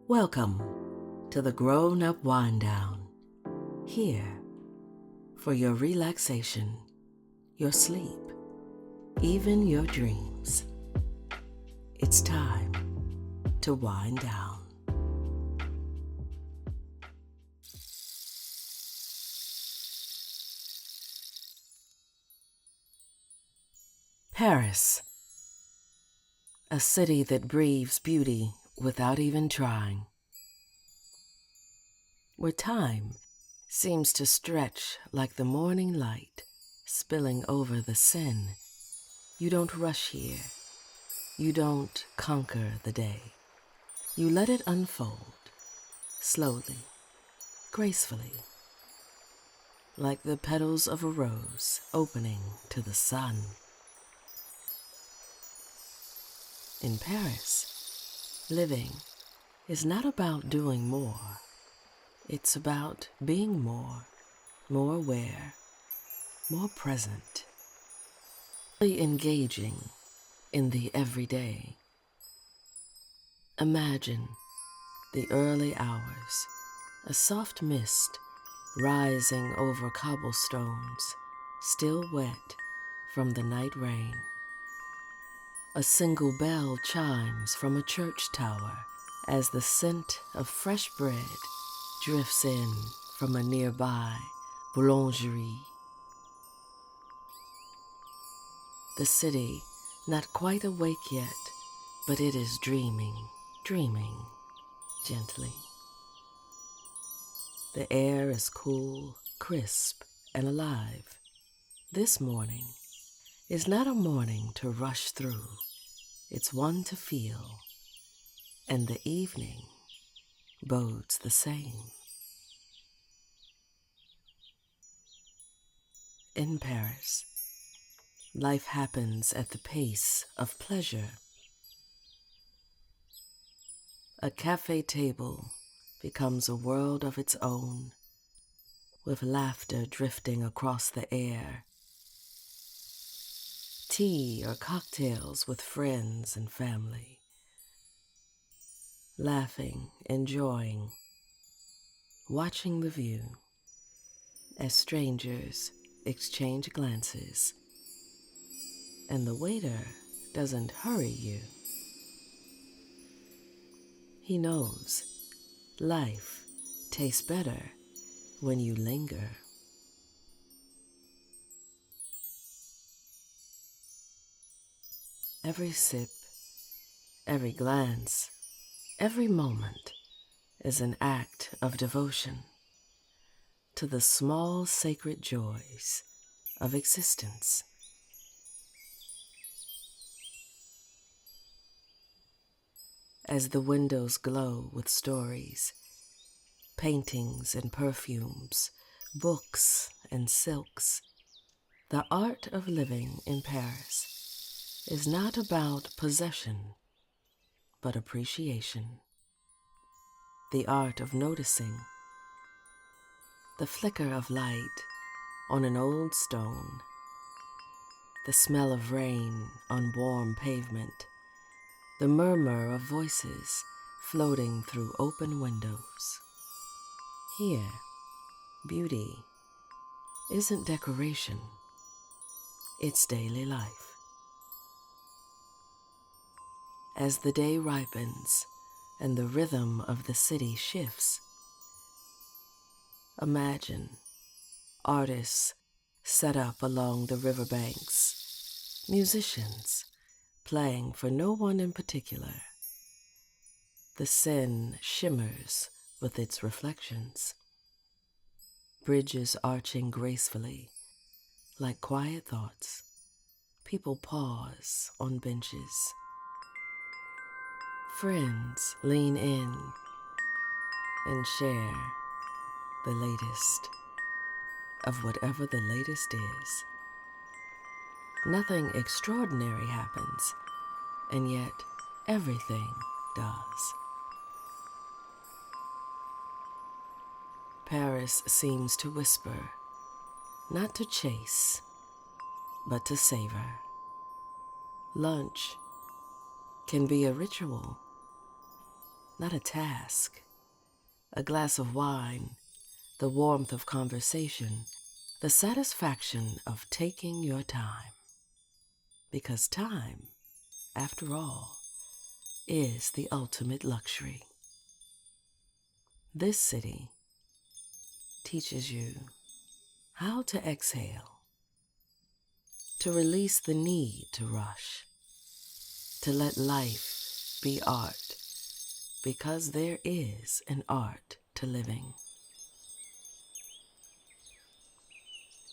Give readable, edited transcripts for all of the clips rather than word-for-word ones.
Welcome to the grown-up wind down. Here for your relaxation, your sleep, even your dreams. It's time to wind down. Paris, a city that breathes beauty without even trying, where time seems to stretch like the morning light spilling over the Seine. You don't rush here. You don't conquer the day. You let it unfold, slowly, gracefully, like the petals of a rose opening to the sun. In Paris, living is not about doing more. It's about being more aware, more present, really engaging in the everyday. Imagine the early hours, a soft mist rising over cobblestones, still wet from the night rain. A single bell chimes from a church tower as the scent of fresh bread drifts in from a nearby boulangerie. The city, not quite awake yet, but it is dreaming gently. The air is cool, crisp, and alive. This morning is not a morning to rush through. It's one to feel, and the evening bodes the same. In Paris, life happens at the pace of pleasure. A cafe table becomes a world of its own, with laughter drifting across the air. Tea or cocktails with friends and family. Laughing, enjoying, watching the view as strangers exchange glances, and the waiter doesn't hurry you. He knows life tastes better when you linger. Every sip, every glance, every moment is an act of devotion to the small sacred joys of existence. As the windows glow with stories, paintings and perfumes, books and silks, the art of living in Paris is not about possession, but appreciation. The art of noticing the flicker of light on an old stone, the smell of rain on warm pavement, the murmur of voices floating through open windows. Here, beauty isn't decoration, it's daily life. As the day ripens and the rhythm of the city shifts, imagine artists set up along the riverbanks, musicians playing for no one in particular. The Seine shimmers with its reflections, bridges arching gracefully like quiet thoughts. People pause on benches. Friends lean in and share the latest of whatever the latest is. Nothing extraordinary happens, and yet everything does. Paris seems to whisper, not to chase, but to savor. Lunch can be a ritual. not a task. A glass of wine, the warmth of conversation, the satisfaction of taking your time. Because time, after all, is the ultimate luxury. This city teaches you how to exhale, to release the need to rush, to let life be art, because there is an art to living.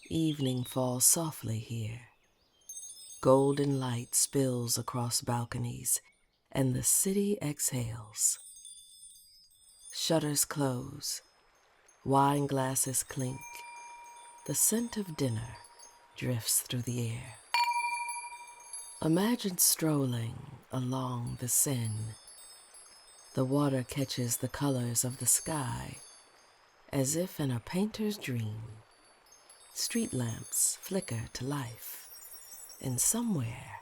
Evening falls softly here. Golden light spills across balconies, and the city exhales. Shutters close, wine glasses clink, the scent of dinner drifts through the air. Imagine strolling along the Seine. The water catches the colors of the sky, as if in a painter's dream. Street lamps flicker to life, and somewhere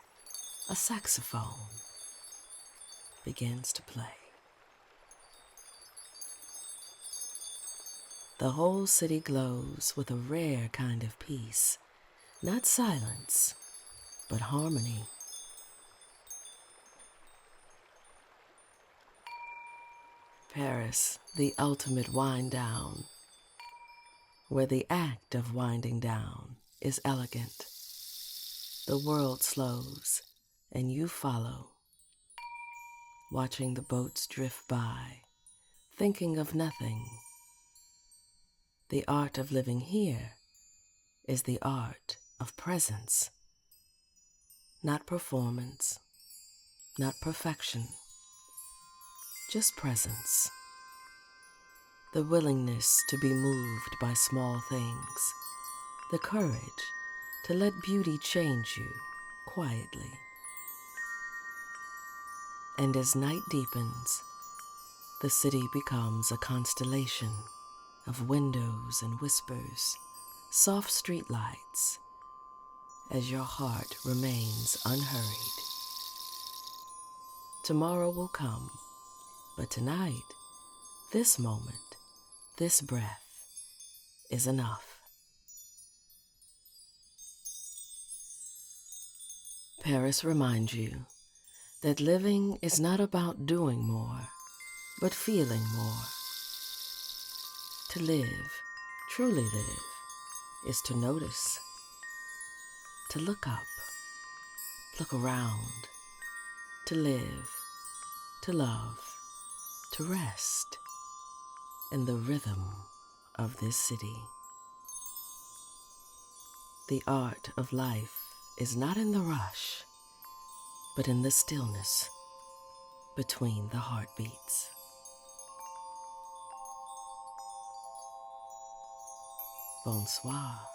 a saxophone begins to play. The whole city glows with a rare kind of peace, not silence, but harmony. Paris, the ultimate wind down, where the act of winding down is elegant. The world slows, and you follow, watching the boats drift by, thinking of nothing. The art of living here is the art of presence, not performance, not perfection, just presence. The willingness to be moved by small things, the courage to let beauty change you quietly. And as night deepens, the city becomes a constellation of windows and whispers, soft streetlights, as your heart remains unhurried. Tomorrow will come, but tonight, this moment, this breath is enough. Paris reminds you that living is not about doing more, but feeling more. To live, truly live, is to notice, to look up, look around, to live, to love, to rest in the rhythm of this city. The art of life is not in the rush, but in the stillness between the heartbeats. Bonsoir.